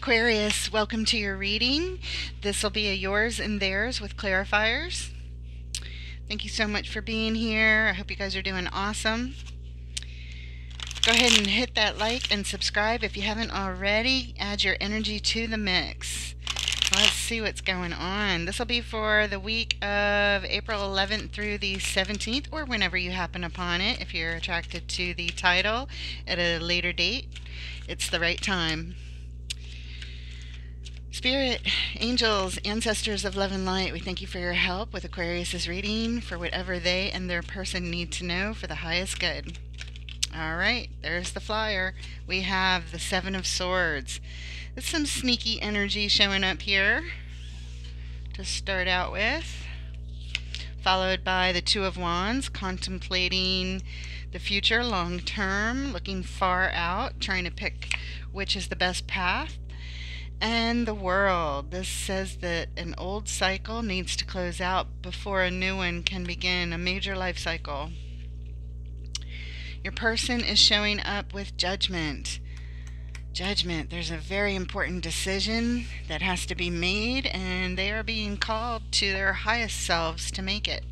Aquarius, welcome to your reading. This will be a yours and theirs with clarifiers. Thank you so much for being here. I hope you guys are doing awesome. Go ahead and hit that like and subscribe if you haven't already. Add your energy to the mix. Let's see what's going on. This will be for the week of April 11th through the 17th, or whenever you happen upon it. If you're attracted to the title at a later date, it's the right time. Spirit, angels, ancestors of love and light, we thank you for your help with Aquarius's reading for whatever they and their person need to know for the highest good. All right, there's the flyer. We have the Seven of Swords. There's some sneaky energy showing up here to start out with, followed by the Two of Wands, contemplating the future long term, looking far out, trying to pick which is the best path. And the World. This says that an old cycle needs to close out before a new one can begin, a major life cycle. Your person is showing up with judgment. Judgment. There's a very important decision that has to be made, and they are being called to their highest selves to make it.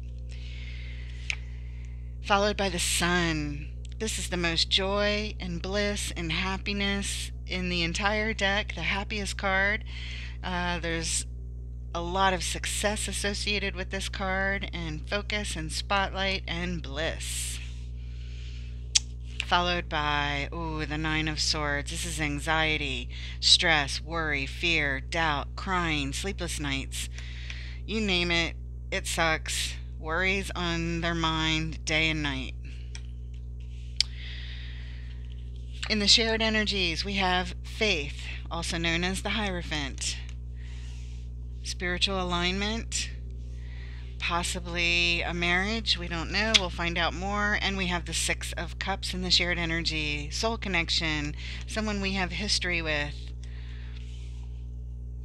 Followed by the Sun. This is the most joy and bliss and happiness in the entire deck, the happiest card. There's a lot of success associated with this card, and focus and spotlight and bliss. Followed by, the Nine of Swords. This is anxiety, stress, worry, fear, doubt, crying, sleepless nights. You name it, it sucks. Worries on their mind day and night. In the shared energies, we have faith, also known as the Hierophant, spiritual alignment, possibly a marriage, we don't know, we'll find out more. And we have the Six of Cups in the shared energy, soul connection, someone we have history with.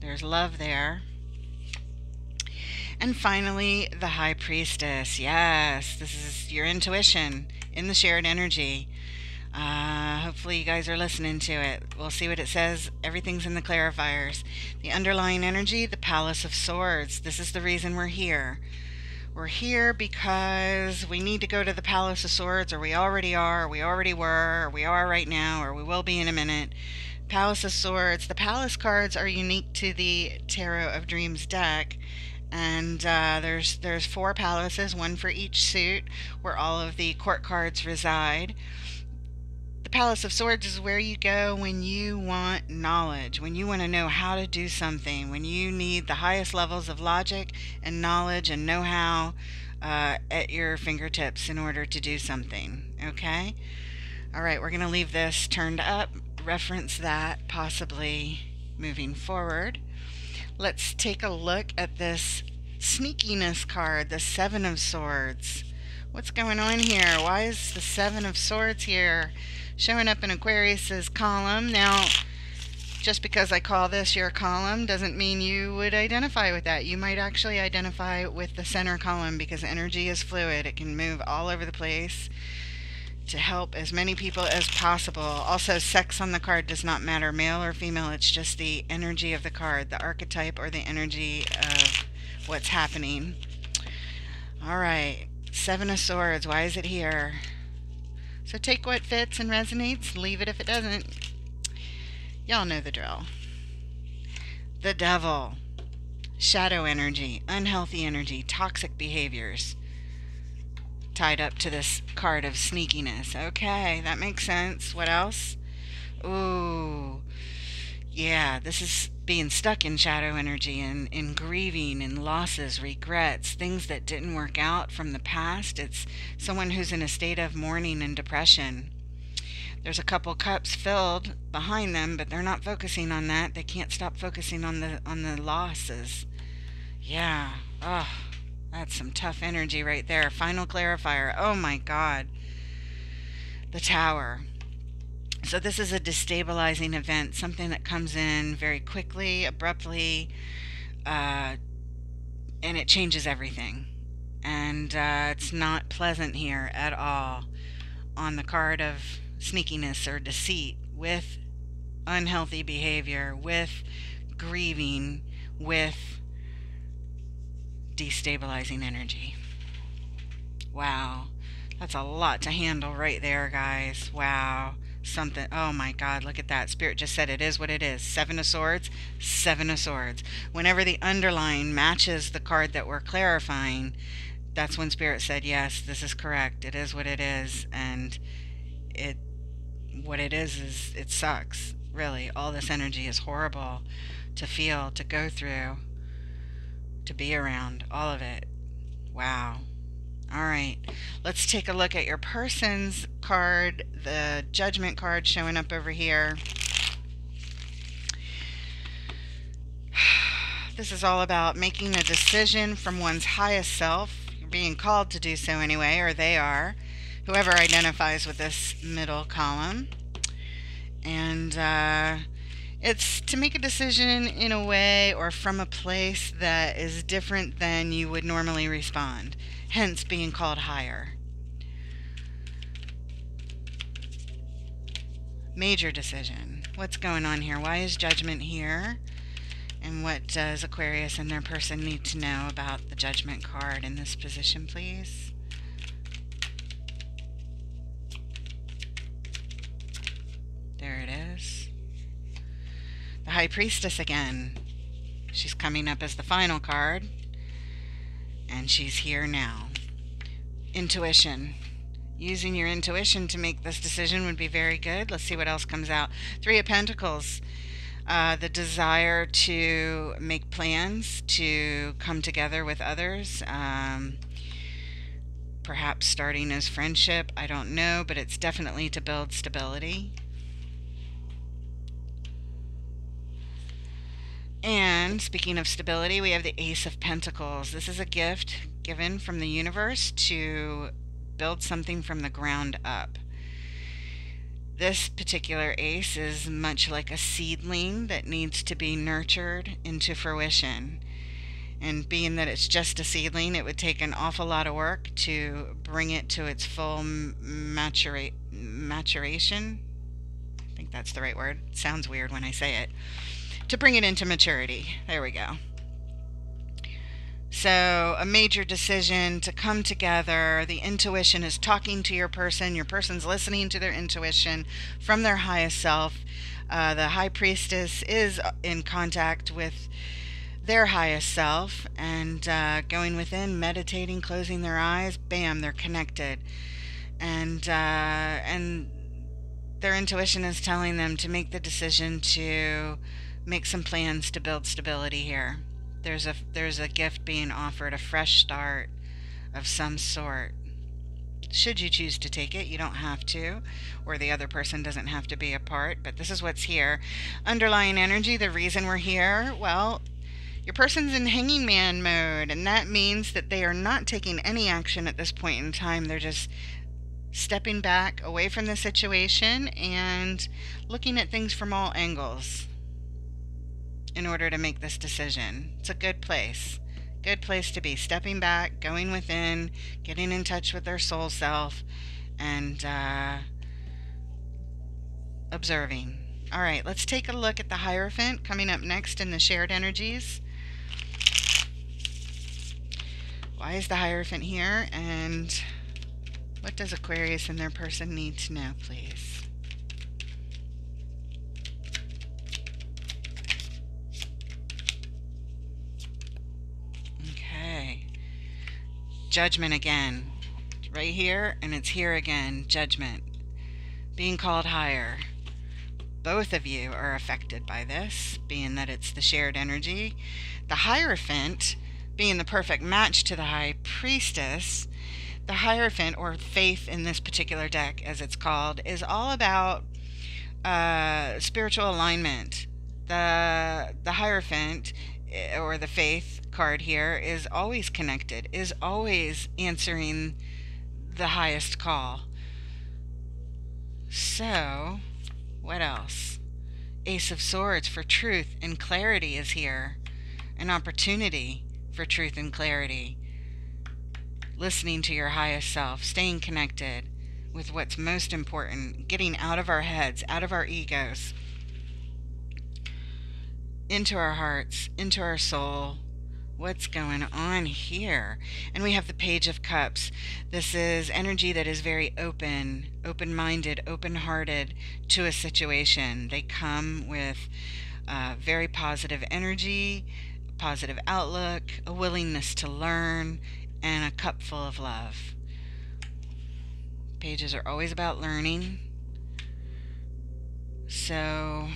There's love there. And finally, the High Priestess. Yes, this is your intuition in the shared energy. Hopefully you guys are listening to it. We'll see what it says. Everything's in the clarifiers. The underlying energy, the Palace of Swords. This is the reason we're here. We're here because we need to go to the Palace of Swords, or we already are, or we already were, or we are right now, or we will be in a minute. Palace of Swords. The Palace cards are unique to the Tarot of Dreams deck. And there's 4 palaces, one for each suit, where all of the court cards reside. The Palace of Swords is where you go when you want knowledge, when you want to know how to do something, when you need the highest levels of logic and knowledge and know-how at your fingertips in order to do something, okay? All right, we're going to leave this turned up, reference that possibly moving forward. Let's take a look at this sneakiness card, the Seven of Swords. What's going on here? Why is the Seven of Swords here showing up in Aquarius's column? Now, just because I call this your column doesn't mean you would identify with that. You might actually identify with the center column, because energy is fluid. It can move all over the place to help as many people as possible. Also, sex on the card does not matter, male or female. It's just the energy of the card, the archetype or the energy of what's happening. All right, Seven of Swords. Why is it here? So take what fits and resonates, leave it if it doesn't. Y'all know the drill. The Devil. Shadow energy, unhealthy energy, toxic behaviors tied up to this card of sneakiness. Okay, that makes sense. What else? Ooh, yeah, this is being stuck in shadow energy and in grieving and losses, regrets, things that didn't work out from the past. It's someone who's in a state of mourning and depression. There's a couple cups filled behind them, but they're not focusing on that. They can't stop focusing on the losses. Yeah. Oh, that's some tough energy right there. Final clarifier. Oh my God. The Tower. So this is a destabilizing event, something that comes in very quickly, abruptly, and it changes everything. And it's not pleasant here at all on the card of sneakiness or deceit with unhealthy behavior, with grieving, with destabilizing energy. Wow. That's a lot to handle right there, guys. Wow. Something. Oh my God, look at that. Spirit just said it is what it is. Seven of Swords, Seven of Swords. Whenever the underline matches the card that we're clarifying, that's when Spirit said, yes, this is correct. It is what it is. And what it is it sucks. Really. All this energy is horrible to feel, to go through, to be around. All of it. Wow. All right, let's take a look at your person's card, the Judgment card showing up over here. This is all about making a decision from one's highest self. You're being called to do so anyway, or they are, whoever identifies with this middle column. And it's to make a decision in a way or from a place that is different than you would normally respond, hence being called higher. Major decision. What's going on here? Why is Judgment here? And what does Aquarius and their person need to know about the Judgment card in this position, please? There it is. The High Priestess again. She's coming up as the final card. And she's here now. Intuition. Using your intuition to make this decision would be very good. Let's see what else comes out. Three of Pentacles. The desire to make plans, to come together with others. Perhaps starting as friendship. I don't know, but it's definitely to build stability. And speaking of stability, we have the Ace of Pentacles. This is a gift given from the universe to build something from the ground up. This particular ace is much like a seedling that needs to be nurtured into fruition. And being that it's just a seedling, it would take an awful lot of work to bring it to its full maturation. I think that's the right word. It sounds weird when I say it. To bring it into maturity. There we go. So a major decision to come together. The intuition is talking to your person's listening to their intuition from their highest self. The High Priestess is in contact with their highest self and going within, meditating, closing their eyes, bam, they're connected. And their intuition is telling them to make the decision to make some plans to build stability here. There's a gift being offered, a fresh start of some sort. Should you choose to take it, you don't have to, or the other person doesn't have to be a part, but this is what's here. Underlying energy, the reason we're here, well, your person's in hanging man mode, and that means that they are not taking any action at this point in time. They're just stepping back away from the situation and looking at things from all angles in order to make this decision. It's a good place. Good place to be. Stepping back, going within, getting in touch with their soul self, and observing. All right, let's take a look at the Hierophant coming up next in the shared energies. Why is the Hierophant here? And what does Aquarius and their person need to know, please? Judgment again. It's right here, and it's here again. Judgment. Being called higher. Both of you are affected by this, being that it's the shared energy. The Hierophant, being the perfect match to the High Priestess, the Hierophant, or Faith in this particular deck, as it's called, is all about spiritual alignment. The Hierophant, or the Faith card here, is always connected, is always answering the highest call. So, what else? Ace of Swords for truth and clarity is here. An opportunity for truth and clarity. Listening to your highest self, staying connected with what's most important, getting out of our heads, out of our egos, into our hearts, into our soul. What's going on here? And we have the Page of Cups. This is energy that is very open, open-minded, open-hearted to a situation. They come with very positive energy, positive outlook, a willingness to learn, and a cup full of love. Pages are always about learning. So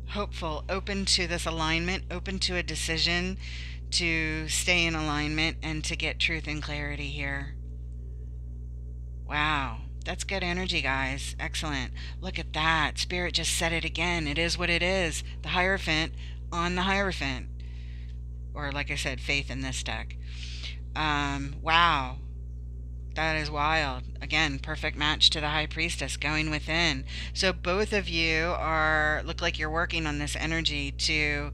hopeful, open to this alignment, open to a decision to stay in alignment and to get truth and clarity here. Wow, that's good energy, guys. Excellent. Look at that. Spirit just said it again. It is what it is. The Hierophant on the Hierophant. Or like I said, faith in this deck. Wow. That is wild. Again, perfect match to the High Priestess going within. So both of you look like you're working on this energy to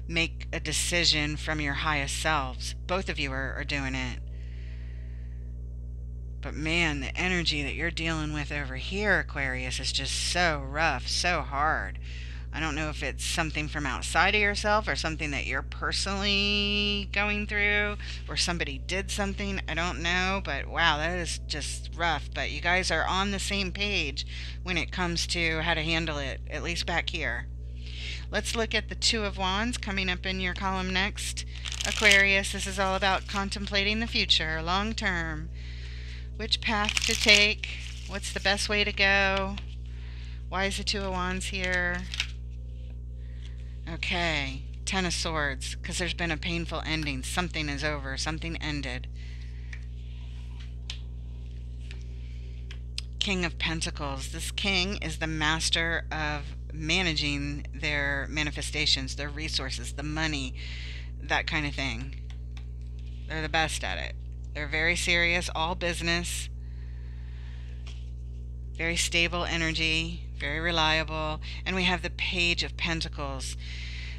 make a decision from your highest selves. Both of you are doing it. But man, the energy that you're dealing with over here, Aquarius, is just so rough, so hard. I don't know if it's something from outside of yourself or something that you're personally going through or somebody did something. I don't know, but wow, that is just rough. But you guys are on the same page when it comes to how to handle it, at least back here. Let's look at the Two of Wands coming up in your column next. Aquarius, this is all about contemplating the future, long term. Which path to take? What's the best way to go? Why is the Two of Wands here? Okay, Ten of Swords, because there's been a painful ending. Something is over. Something ended. King of Pentacles. This king is the master of managing their manifestations, their resources, the money, that kind of thing. They're the best at it. They're very serious, all business, very stable energy, very reliable. And we have the Page of Pentacles.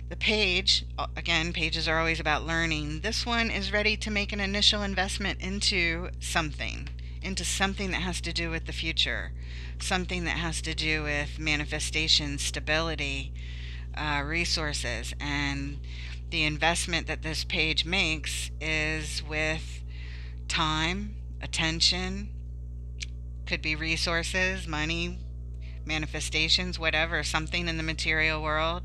The page, again, pages are always about learning. This one is ready to make an initial investment into something that has to do with the future, something that has to do with manifestation, stability, resources. And the investment that this page makes is with time, attention, could be resources, money, manifestations, whatever, something in the material world.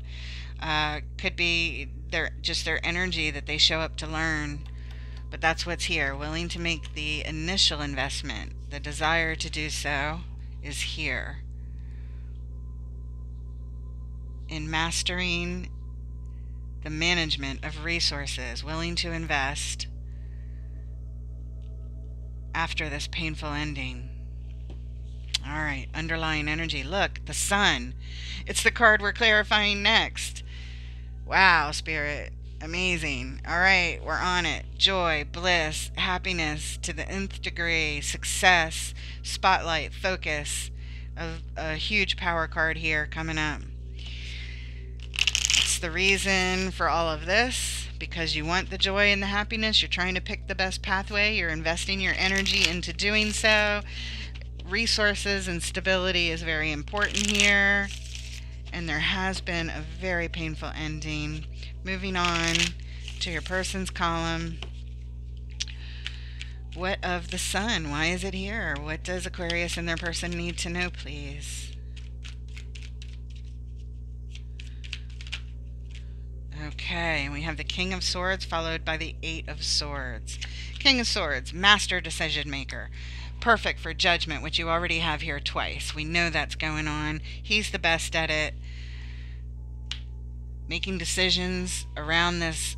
Could be their energy that they show up to learn. But that's what's here, willing to make the initial investment. The desire to do so is here. In mastering the management of resources, willing to invest after this painful ending. All right, underlying energy. Look, the Sun. It's the card we're clarifying next. Wow, Spirit. Amazing. All right, we're on it. Joy, bliss, happiness to the nth degree, success, spotlight, focus. A huge power card here coming up. It's the reason for all of this, because you want the joy and the happiness. You're trying to pick the best pathway. You're investing your energy into doing so. Resources and stability is very important here. And there has been a very painful ending. Moving on to your person's column. What of the Sun? Why is it here? What does Aquarius and their person need to know, please? Okay, and we have the King of Swords followed by the Eight of Swords. King of Swords, master decision maker. Perfect for judgment, which you already have here twice. We know that's going on. He's the best at it. Making decisions around this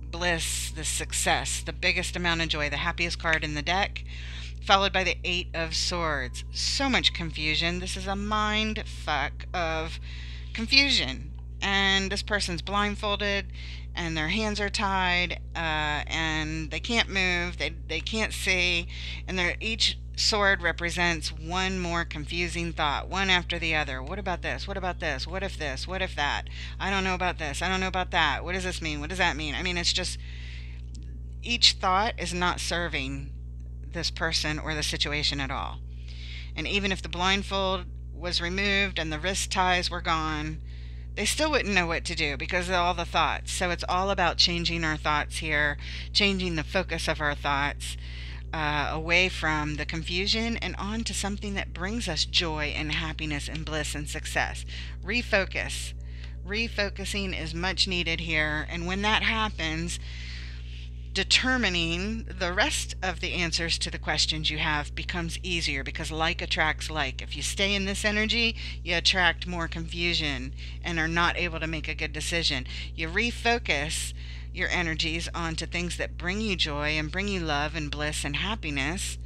bliss, this success, the biggest amount of joy, the happiest card in the deck, followed by the Eight of Swords. So much confusion. This is a mind fuck of confusion. And this person's blindfolded, and their hands are tied, and they can't move, they can't see, and each sword represents one more confusing thought, one after the other. What about this? What about this? What if this? What if that? I don't know about this. I don't know about that. What does this mean? What does that mean? I mean, it's just each thought is not serving this person or the situation at all. And even if the blindfold was removed and the wrist ties were gone, they still wouldn't know what to do because of all the thoughts. So it's all about changing our thoughts here, changing the focus of our thoughts away from the confusion and on to something that brings us joy and happiness and bliss and success. Refocus. Refocusing is much needed here. And when that happens, determining the rest of the answers to the questions you have becomes easier because like attracts like. If you stay in this energy, you attract more confusion and are not able to make a good decision. You refocus your energies onto things that bring you joy and bring you love and bliss and happiness,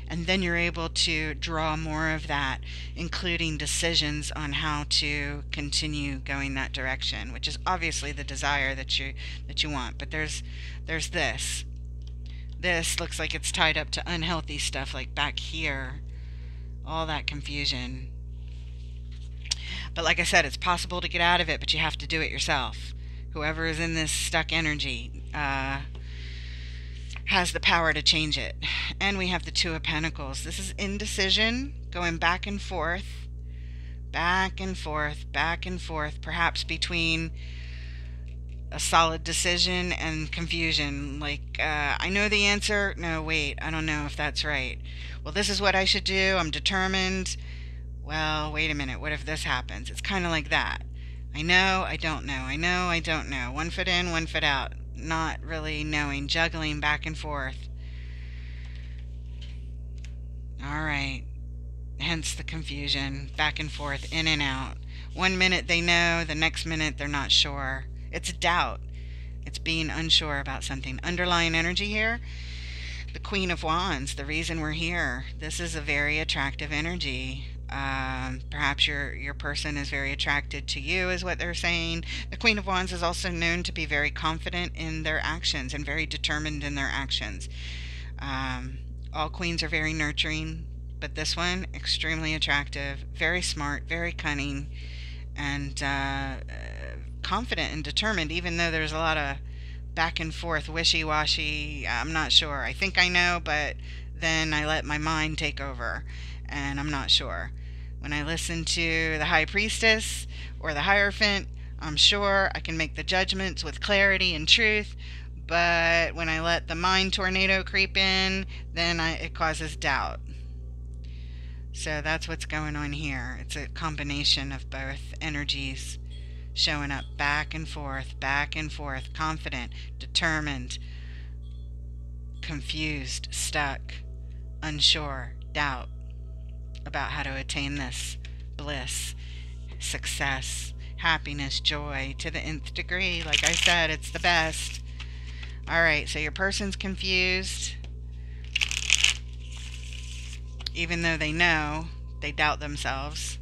and then you're able to draw more of that, including decisions on how to continue going that direction, which is obviously the desire that you want. But there's this looks like it's tied up to unhealthy stuff, like back here, all that confusion. But like I said, it's possible to get out of it, but you have to do it yourself. Whoever is in this stuck energy has the power to change it. And we have the Two of Pentacles. This is indecision, going back and forth, back and forth, back and forth, perhaps between a solid decision and confusion. Like, I know the answer. No, wait, I don't know if that's right. Well, this is what I should do. I'm determined. Well, wait a minute. What if this happens? It's kind of like that. I know, I don't know. I know, I don't know. One foot in, one foot out. Not really knowing, juggling back and forth. All right. Hence the confusion, back and forth, in and out. 1 minute they know, the next minute they're not sure. It's doubt. It's being unsure about something. Underlying energy here, the Queen of Wands, the reason we're here. This is a very attractive energy. Perhaps your person is very attracted to you, is what they're saying. The Queen of Wands is also known to be very confident in their actions and very determined in their actions. All queens are very nurturing, but this one, extremely attractive, very smart, very cunning, and confident and determined, even though there's a lot of back and forth, wishy-washy. I'm not sure. I think I know, but then I let my mind take over, and I'm not sure. When I listen to the High Priestess or the Hierophant, I'm sure I can make the judgments with clarity and truth, but when I let the mind tornado creep in, then it causes doubt. So that's what's going on here. It's a combination of both energies showing up back and forth, confident, determined, confused, stuck, unsure, doubt about how to attain this bliss, success, happiness, joy to the nth degree. Like I said, it's the best. All right, so your person's confused. Even though they know, they doubt themselves.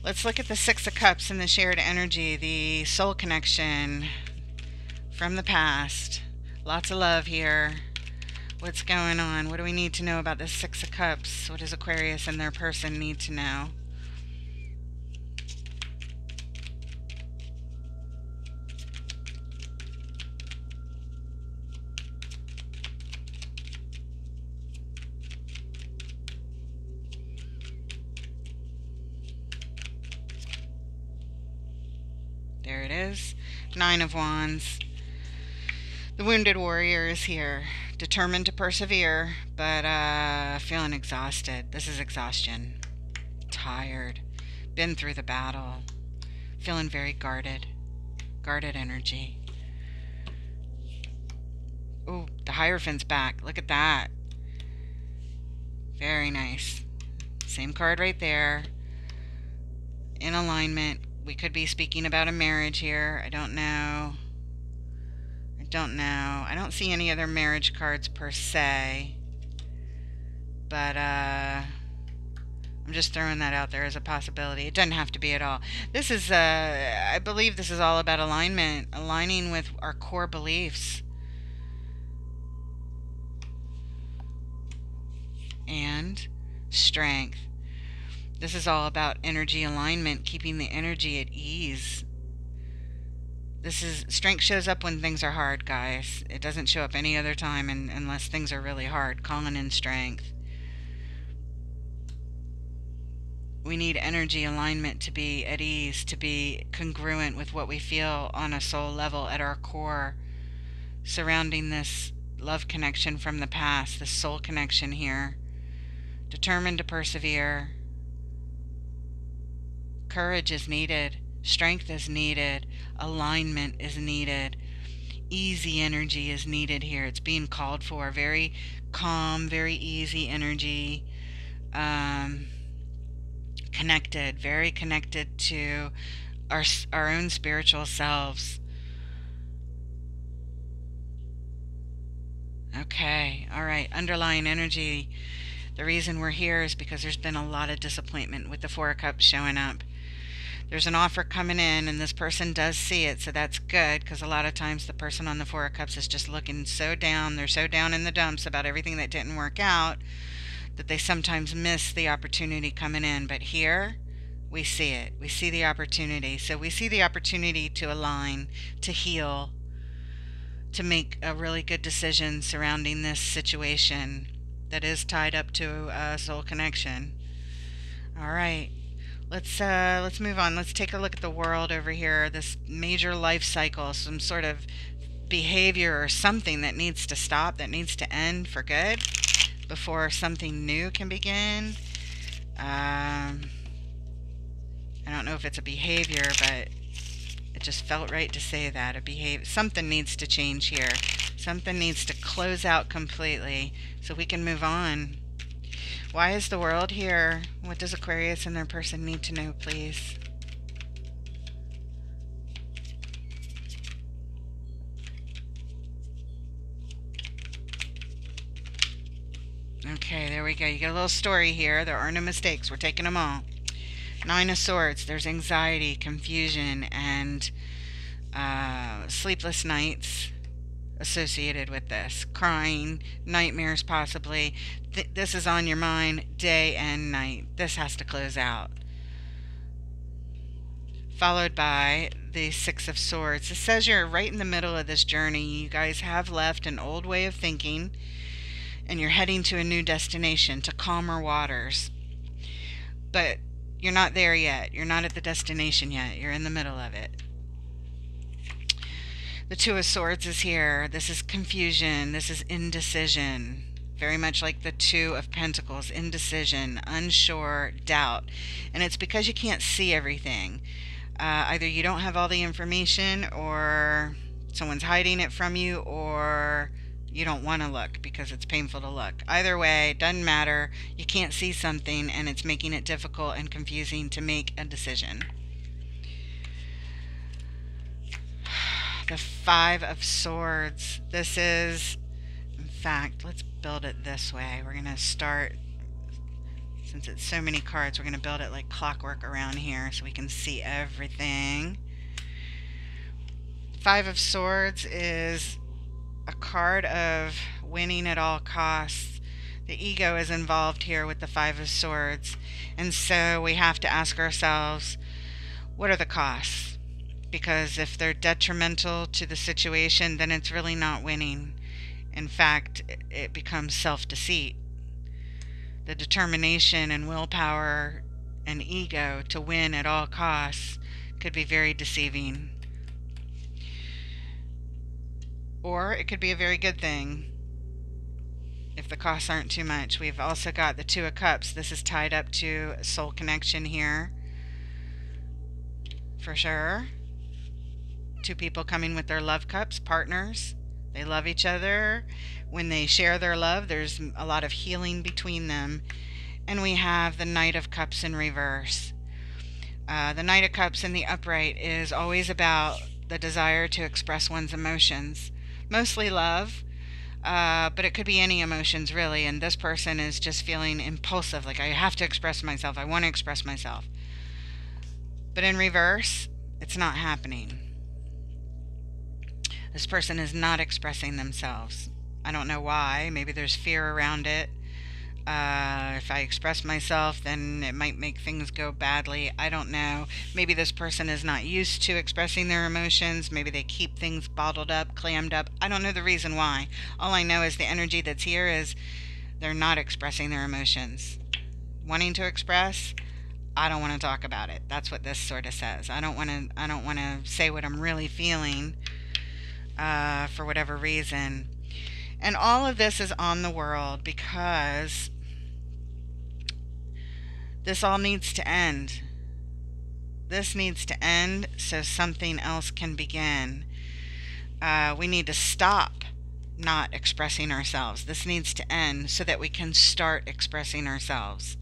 Let's look at the Six of Cups and the shared energy, the soul connection from the past. Lots of love here. What's going on? What do we need to know about the Six of Cups? What does Aquarius and their person need to know? There it is. Nine of Wands. The wounded warrior is here. Determined to persevere, but feeling exhausted. This is exhaustion. Tired. Been through the battle. Feeling very guarded. Guarded energy. Ooh, the Hierophant's back. Look at that. Very nice. Same card right there. In alignment. We could be speaking about a marriage here. I don't know. I don't see any other marriage cards per se. But I'm just throwing that out there as a possibility. It doesn't have to be at all. This is, I believe this is all about alignment. Aligning with our core beliefs. And strength. This is all about energy alignment, keeping the energy at ease. This is, strength shows up when things are hard, guys. It doesn't show up any other time unless things are really hard. Calling in strength. We need energy alignment to be at ease, to be congruent with what we feel on a soul level at our core, surrounding this love connection from the past, this soul connection here. Determined to persevere. Courage is needed. Strength is needed. Alignment is needed. Easy energy is needed here. It's being called for. Very calm, very easy energy. Connected, very connected to our own spiritual selves. Okay, all right. Underlying energy. The reason we're here is because there's been a lot of disappointment with the Four of Cups showing up. There's an offer coming in, and this person does see it, so that's good, because a lot of times the person on the Four of Cups is just looking so down. They're so down in the dumps about everything that didn't work out that they sometimes miss the opportunity coming in. But here, we see it. We see the opportunity. So we see the opportunity to align, to heal, to make a really good decision surrounding this situation that is tied up to a soul connection. All right, let's move on. Let's take a look at the world over here. This major life cycle, some sort of behavior or something that needs to stop, that needs to end for good before something new can begin. I don't know if it's a behavior, but it just felt right to say that. Something needs to change here. Something needs to close out completely so we can move on. Why is the world here? What does Aquarius and their person need to know, please? Okay, there we go. You get a little story here. There are no mistakes. We're taking them all. Nine of Swords. There's anxiety, confusion, and sleepless nights associated with this. Crying, nightmares possibly. This is on your mind day and night. This has to close out. Followed by the Six of Swords. It says you're right in the middle of this journey. You guys have left an old way of thinking, and you're heading to a new destination, to calmer waters. But you're not there yet. You're not at the destination yet. You're in the middle of it. The Two of Swords is here. This is confusion. This is indecision. Very much like the Two of Pentacles. Indecision, unsure, doubt. And it's because you can't see everything. Either you don't have all the information, or someone's hiding it from you, or you don't want to look because it's painful to look. Either way, it doesn't matter. You can't see something, and it's making it difficult and confusing to make a decision. The Five of Swords. This is, in fact, let's build it this way. We're going to start, since it's so many cards, we're going to build it like clockwork around here so we can see everything. Five of Swords is a card of winning at all costs. The ego is involved here with the Five of Swords. And so we have to ask ourselves, what are the costs? Because if they're detrimental to the situation, then it's really not winning. In fact, it becomes self-deceit. The determination and willpower and ego to win at all costs could be very deceiving. Or it could be a very good thing if the costs aren't too much. We've also got the Two of Cups. This is tied up to soul connection here, for sure. Two people coming with their love cups, partners. They love each other. When they share their love, there's a lot of healing between them. And we have the Knight of Cups in reverse. The Knight of Cups in the upright is always about the desire to express one's emotions. Mostly love, but it could be any emotions really. And this person is just feeling impulsive, like I have to express myself. I want to express myself. But in reverse, it's not happening. This person is not expressing themselves. I don't know why. Maybe there's fear around it. If I express myself, then it might make things go badly. I don't know. Maybe this person is not used to expressing their emotions. Maybe they keep things bottled up, clammed up. I don't know the reason why. All I know is the energy that's here is they're not expressing their emotions. Wanting to express, I don't want to talk about it. That's what this sort of says. I don't want to say what I'm really feeling for whatever reason. And all of this is on the world because this all needs to end. This needs to end so something else can begin. We need to stop not expressing ourselves. This needs to end so that we can start expressing ourselves.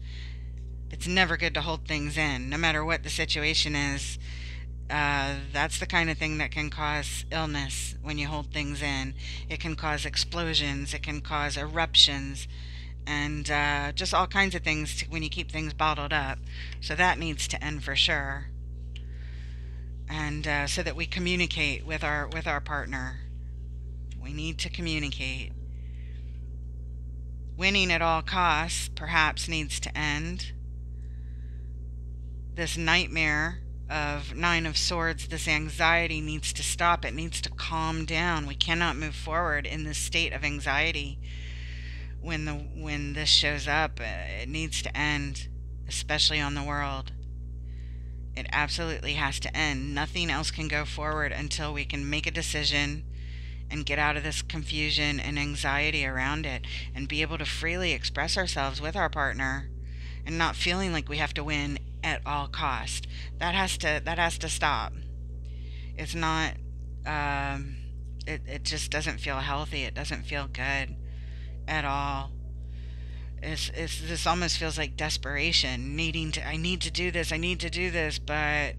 It's never good to hold things in, no matter what the situation is. That's the kind of thing that can cause illness when you hold things in. It can cause explosions, it can cause eruptions, and just all kinds of things when you keep things bottled up. So that needs to end for sure. And so that we communicate with our partner. We need to communicate. Winning at all costs perhaps needs to end. This nightmare of Nine of Swords, this anxiety needs to stop. It needs to calm down. We cannot move forward in this state of anxiety when this shows up. It needs to end, especially on the world. It absolutely has to end. Nothing else can go forward until we can make a decision and get out of this confusion and anxiety around it and be able to freely express ourselves with our partner and not feeling like we have to win at all cost. That has to stop. It's not it just doesn't feel healthy. It doesn't feel good at all. It's this almost feels like desperation, I need to do this, but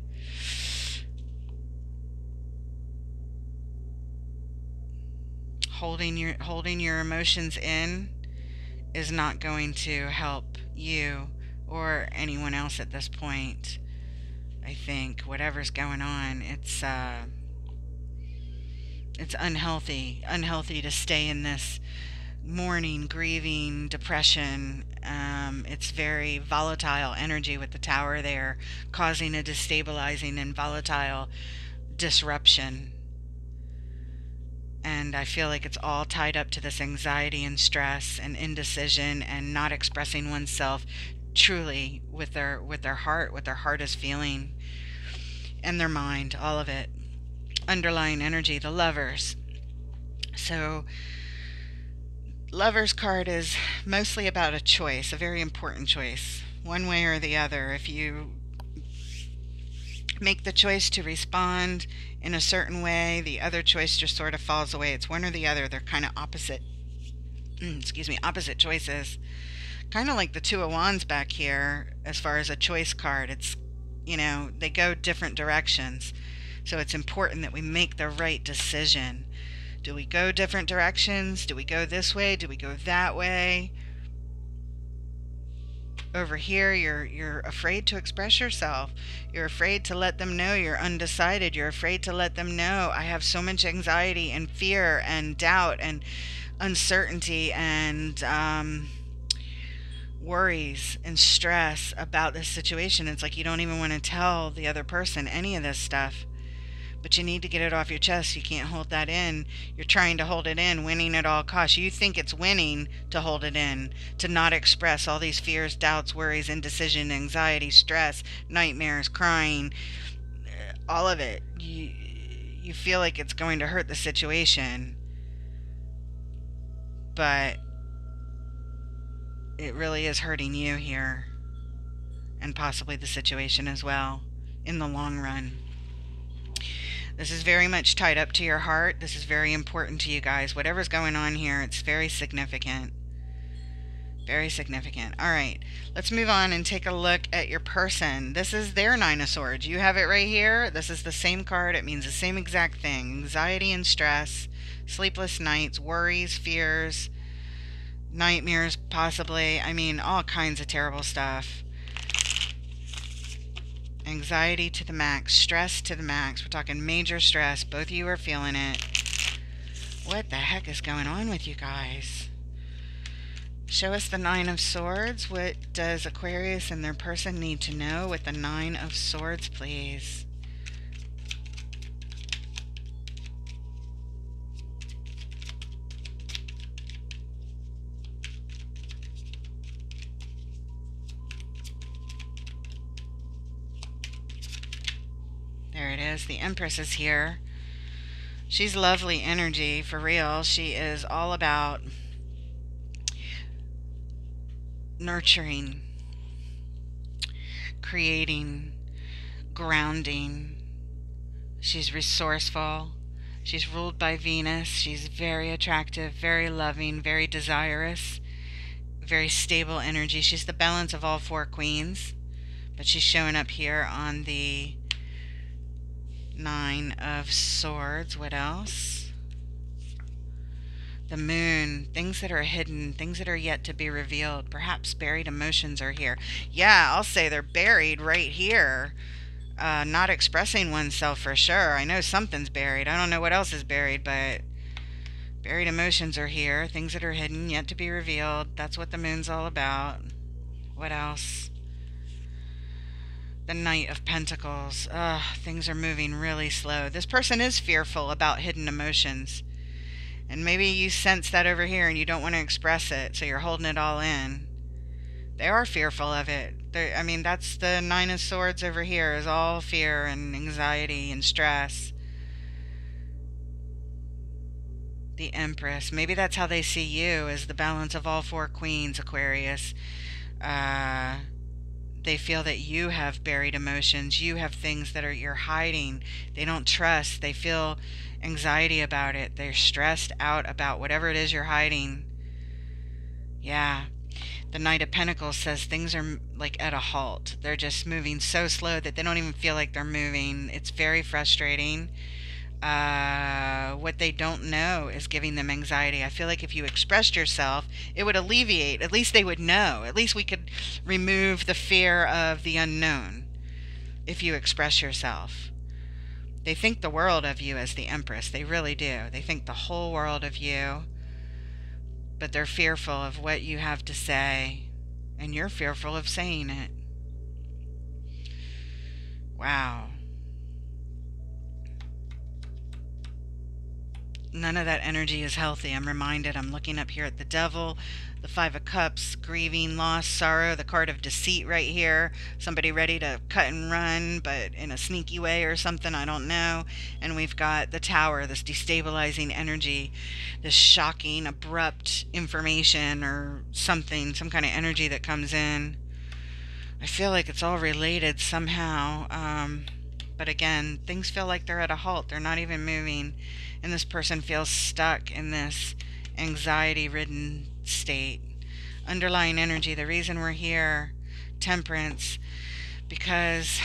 holding your emotions in is not going to help you or anyone else at this point. I think whatever's going on, it's unhealthy to stay in this mourning, grieving, depression. It's very volatile energy with the Tower there, causing a destabilizing and volatile disruption. And I feel like it's all tied up to this anxiety and stress and indecision and not expressing oneself truly with their heart, what their heart is feeling, and their mind, all of it. Underlying energy, the Lovers. So Lovers card is mostly about a choice, a very important choice, one way or the other. If you make the choice to respond in a certain way, the other choice just sort of falls away. It's one or the other. They're kind of opposite opposite choices. Kind of like the Two of Wands back here as far as a choice card. It's, they go different directions. So it's important that we make the right decision. Do we go different directions? Do we go this way? Do we go that way? Over here, you're afraid to express yourself. You're afraid to let them know you're undecided. You're afraid to let them know I have so much anxiety and fear and doubt and uncertainty and worries and stress about this situation. It's like you don't even want to tell the other person any of this stuff. But you need to get it off your chest. You can't hold that in. You're trying to hold it in, winning at all costs. You think it's winning to hold it in, to not express all these fears, doubts, worries, indecision, anxiety, stress, nightmares, crying, all of it. You feel like it's going to hurt the situation, but it really is hurting you here, and possibly the situation as well, in the long run. This is very much tied up to your heart. This is very important to you guys. Whatever's going on here, it's very significant. Very significant. All right, let's move on and take a look at your person. This is their Nine of Swords. You have it right here. This is the same card. It means the same exact thing. Anxiety and stress, sleepless nights, worries, fears, nightmares, possibly. I mean, all kinds of terrible stuff. Anxiety to the max, stress to the max. We're talking major stress. Both of you are feeling it. What the heck is going on with you guys? Show us the Nine of Swords. What does Aquarius and their person need to know with the Nine of Swords, please? There it is. The Empress is here. She's lovely energy, for real. She is all about nurturing, creating, grounding. She's resourceful. She's ruled by Venus. She's very attractive, very loving, very desirous, very stable energy. She's the balance of all four queens, but she's showing up here on the Nine of Swords. What else? The Moon. Things that are hidden, things that are yet to be revealed. Perhaps buried emotions are here. Yeah, I'll say they're buried right here. Not expressing oneself for sure. I know something's buried. I don't know what else is buried, but buried emotions are here. Things that are hidden, yet to be revealed. That's what the Moon's all about. What else? The Knight of Pentacles. Things are moving really slow. This person is fearful about hidden emotions. And maybe you sense that over here and you don't want to express it, so you're holding it all in. They are fearful of it. I mean, that's the Nine of Swords over here, is all fear and anxiety and stress. The Empress. Maybe that's how they see you, as the balance of all four queens, Aquarius. They feel that you have buried emotions. You have things that you're hiding. They don't trust. They feel anxiety about it. They're stressed out about whatever it is you're hiding. Yeah. The Knight of Pentacles says things are like at a halt. They're just moving so slow that they don't even feel like they're moving. It's very frustrating. What they don't know is giving them anxiety. I feel like if you expressed yourself, it would alleviate. At least they would know. At least we could remove the fear of the unknown if you express yourself. They think the world of you as the Empress. They really do. They think the whole world of you. But they're fearful of what you have to say. And you're fearful of saying it. Wow. None of that energy is healthy. I'm reminded. I'm looking up here at the Devil, the Five of Cups, grieving, loss, sorrow, the card of deceit right here. Somebody ready to cut and run, but in a sneaky way or something, I don't know. And we've got the Tower, this destabilizing energy, this shocking, abrupt information or something, some kind of energy that comes in. I feel like it's all related somehow. But again, things feel like they're at a halt. They're not even moving. And this person feels stuck in this anxiety-ridden state. Underlying energy, the reason we're here, Temperance, because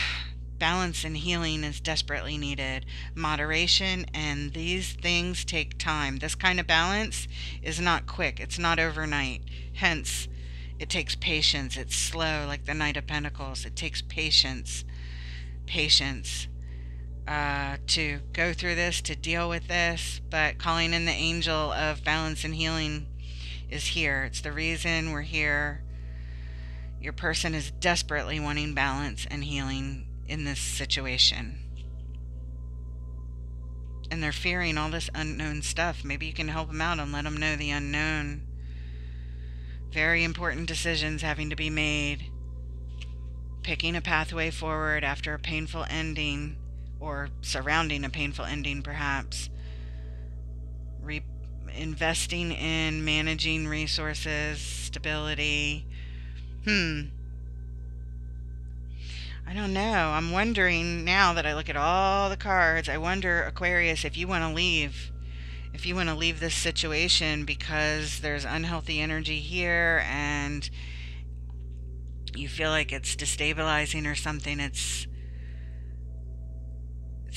balance and healing is desperately needed. Moderation, and these things take time. This kind of balance is not quick. It's not overnight. Hence, it takes patience. It's slow, like the Knight of Pentacles. It takes patience. To go through this, to deal with this, but calling in the angel of balance and healing is here. It's the reason we're here. Your person is desperately wanting balance and healing in this situation. And they're fearing all this unknown stuff. Maybe you can help them out and let them know the unknown. Very important decisions having to be made. Picking a pathway forward after a painful ending, or surrounding a painful ending perhaps. Investing in managing resources, stability. I don't know. I'm wondering, now that I look at all the cards, I wonder, Aquarius, if you want to leave. If you want to leave this situation because there's unhealthy energy here and you feel like it's destabilizing or something, it's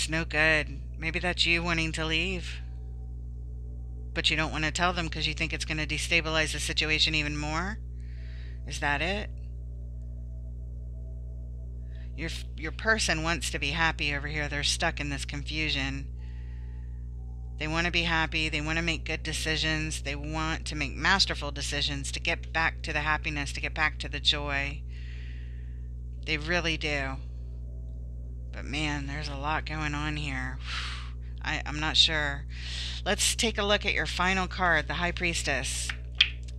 no good. Maybe that's you wanting to leave, but you don't want to tell them because you think it's going to destabilize the situation even more. Is that it? Your person wants to be happy over here. They're stuck in this confusion. They want to be happy. They want to make good decisions. They want to make masterful decisions to get back to the happiness, to get back to the joy. They really do. But man, there's a lot going on here. I'm not sure. Let's take a look at your final card, the High Priestess.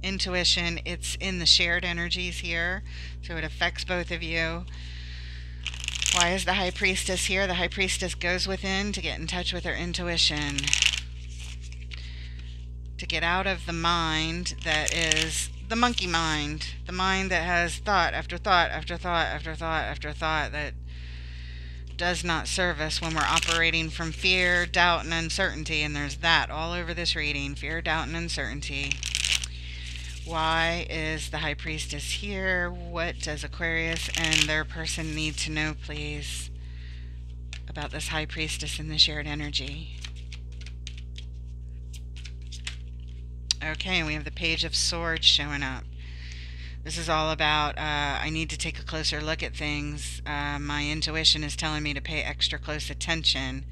Intuition, it's in the shared energies here, so it affects both of you. Why is the High Priestess here? The High Priestess goes within to get in touch with her intuition. To get out of the mind that is the monkey mind. The mind that has thought after thought after thought after thought after thought that does not serve us when we're operating from fear, doubt, and uncertainty. And there's that all over this reading. Fear, doubt, and uncertainty. Why is the High Priestess here? What does Aquarius and their person need to know, please, about this High Priestess and the shared energy? Okay, we have the Page of Swords showing up. This is all about, I need to take a closer look at things. My intuition is telling me to pay extra close attention.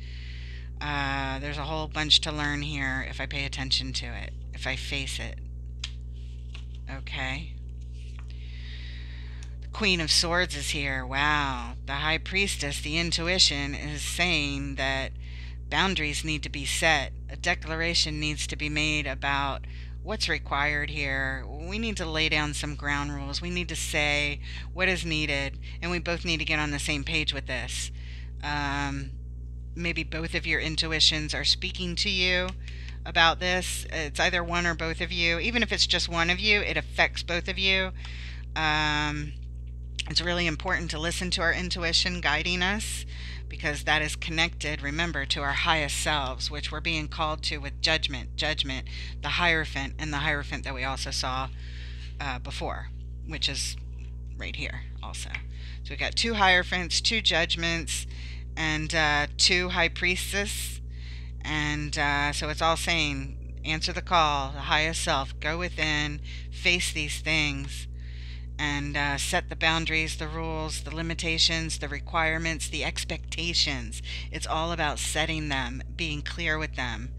There's a whole bunch to learn here if I pay attention to it, if I face it. Okay. The Queen of Swords is here. Wow. The High Priestess, the intuition, is saying that boundaries need to be set. A declaration needs to be made about what's required here. We need to lay down some ground rules. We need to say what is needed, and we both need to get on the same page with this. Maybe both of your intuitions are speaking to you about this. It's either one or both of you. Even if it's just one of you, it affects both of you. It's really important to listen to our intuition guiding us, because that is connected, remember, to our highest selves, which we're being called to with judgment, the Hierophant, and the Hierophant that we also saw before, which is right here also. So we got 2 Hierophants, 2 judgments, and 2 High Priestess. And so it's all saying, answer the call, the highest self, go within, face these things, and set the boundaries, the rules, the limitations, the requirements, the expectations. It's all about setting them, being clear with them.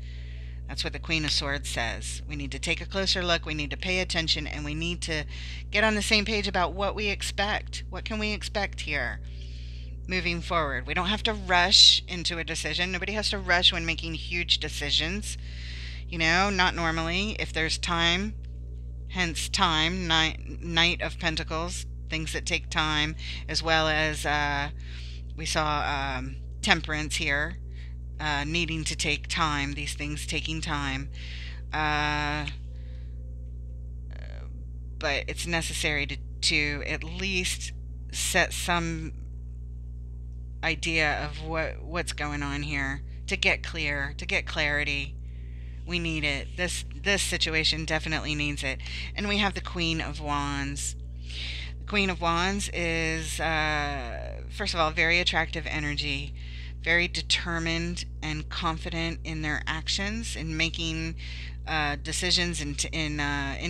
That's what the Queen of Swords says. We need to take a closer look, we need to pay attention, and we need to get on the same page about what we expect. What can we expect here moving forward? We don't have to rush into a decision. Nobody has to rush when making huge decisions. You know, not normally. If there's time, hence time, Knight of Pentacles, things that take time, as well as we saw Temperance here, needing to take time, these things taking time. But it's necessary to at least set some idea of what's going on here, to get clear, to get clarity. We need it. This situation definitely needs it. And we have the Queen of Wands. The Queen of Wands is first of all, very attractive energy, very determined and confident in their actions, in making decisions, in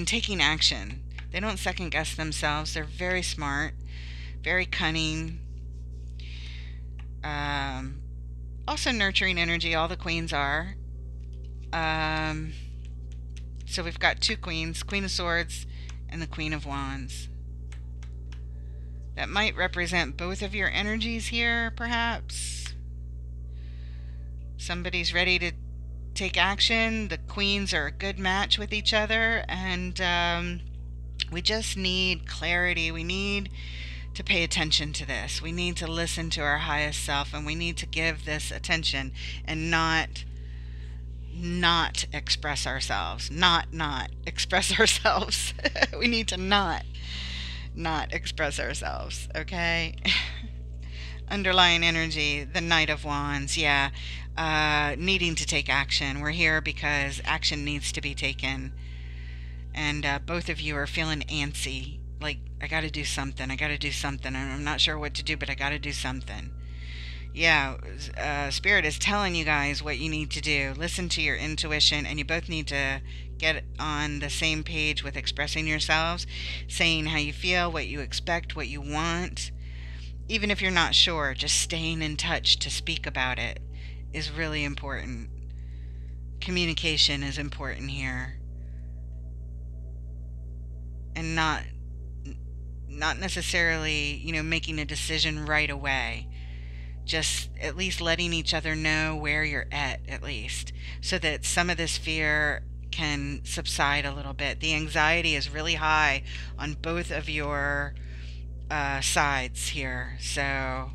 taking action. They don't second guess themselves. They're very smart, very cunning. Also nurturing energy, all the queens are. So we've got 2 queens, Queen of Swords and the Queen of Wands. That might represent both of your energies here, perhaps. Somebody's ready to take action. The queens are a good match with each other, and we just need clarity. We need to pay attention to this. We need to listen to our highest self, and we need to give this attention and not express ourselves. Not express ourselves. We need to not express ourselves, okay? Underlying energy, the Knight of Wands, yeah. Needing to take action. We're here because action needs to be taken. And both of you are feeling antsy. Like, I gotta do something. I'm not sure what to do, but I gotta do something. Yeah, Spirit is telling you guys what you need to do. Listen to your intuition, and you both need to get on the same page with expressing yourselves, saying how you feel, what you expect, what you want. Even if you're not sure, just staying in touch to speak about it is really important. Communication is important here. And not necessarily, making a decision right away. Just at least letting each other know where you're at least, so that some of this fear can subside a little bit. The anxiety is really high on both of your sides here. So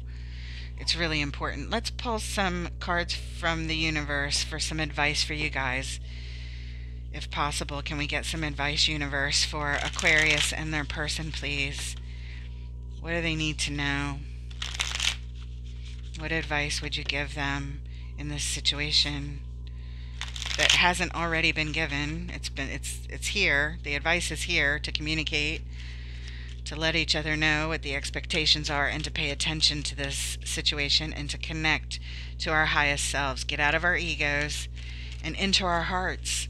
It's really important. Let's pull some cards from the universe for some advice for you guys. If possible, can we get some advice, universe, for Aquarius and their person, please? What do they need to know? What advice would you give them in this situation that hasn't already been given? It's here. The advice is here to communicate, to let each other know what the expectations are, and to pay attention to this situation and to connect to our highest selves. Get out of our egos and into our hearts,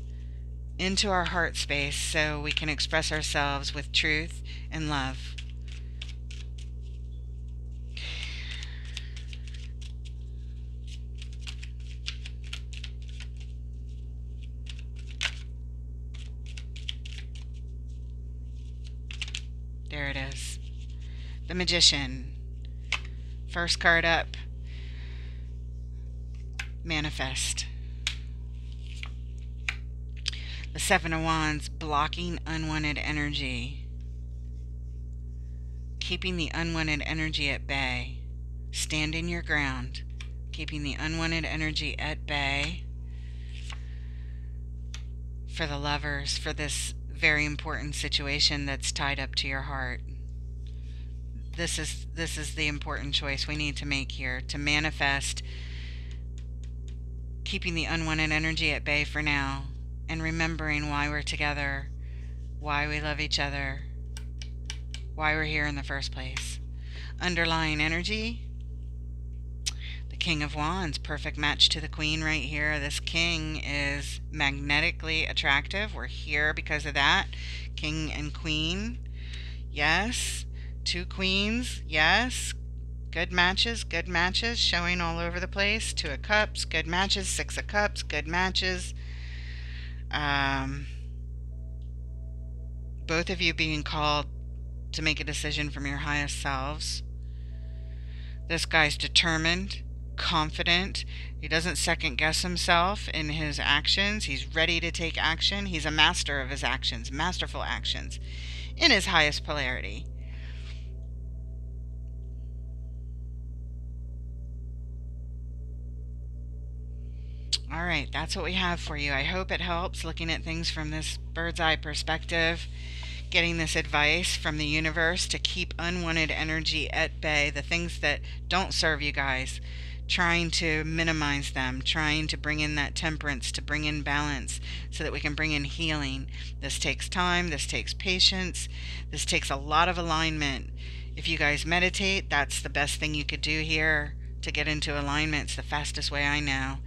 into our heart space, so we can express ourselves with truth and love. There it is. The Magician. First card up. Manifest. The Seven of Wands. Blocking unwanted energy. Keeping the unwanted energy at bay. Standing your ground. Keeping the unwanted energy at bay. For the lovers, for this very important situation that's tied up to your heart. This is the important choice we need to make here, to manifest keeping the unwanted energy at bay for now, and remembering why we're together, why we love each other, why we're here in the first place. Underlying energy, the King of Wands, perfect match to the Queen right here. This King is magnetically attractive. We're here because of that. King and Queen, yes. Two Queens, yes. Good matches, showing all over the place. Two of Cups, good matches. Six of Cups, good matches. Both of you being called to make a decision from your highest selves. This guy's determined, confident. He doesn't second guess himself in his actions. He's ready to take action. He's a master of his actions, masterful actions in his highest polarity. All right, that's what we have for you. I hope it helps looking at things from this bird's eye perspective, getting this advice from the universe to keep unwanted energy at bay, the things that don't serve you guys, trying to minimize them, trying to bring in that temperance, to bring in balance so that we can bring in healing. This takes time, this takes patience, this takes a lot of alignment. If you guys meditate, that's the best thing you could do here to get into alignment. It's the fastest way I know.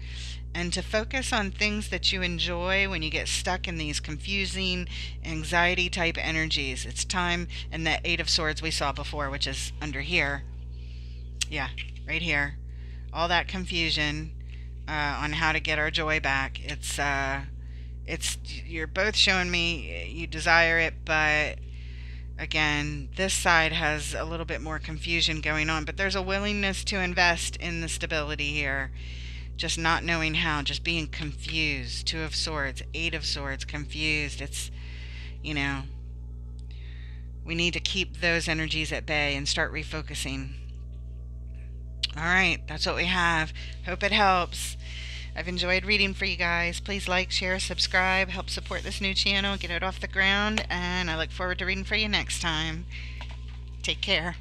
And to focus on things that you enjoy when you get stuck in these confusing anxiety type energies. It's time, and that Eight of Swords we saw before, which is under here. Yeah, right here. All that confusion on how to get our joy back. You're both showing me you desire it, but again, this side has a little bit more confusion going on, but there's a willingness to invest in the stability here. Just not knowing how, just being confused. Two of Swords, Eight of Swords, confused. It's, you know, we need to keep those energies at bay and start refocusing. All right, that's what we have. Hope it helps. I've enjoyed reading for you guys. Please like, share, subscribe, help support this new channel, get it off the ground, and I look forward to reading for you next time. Take care.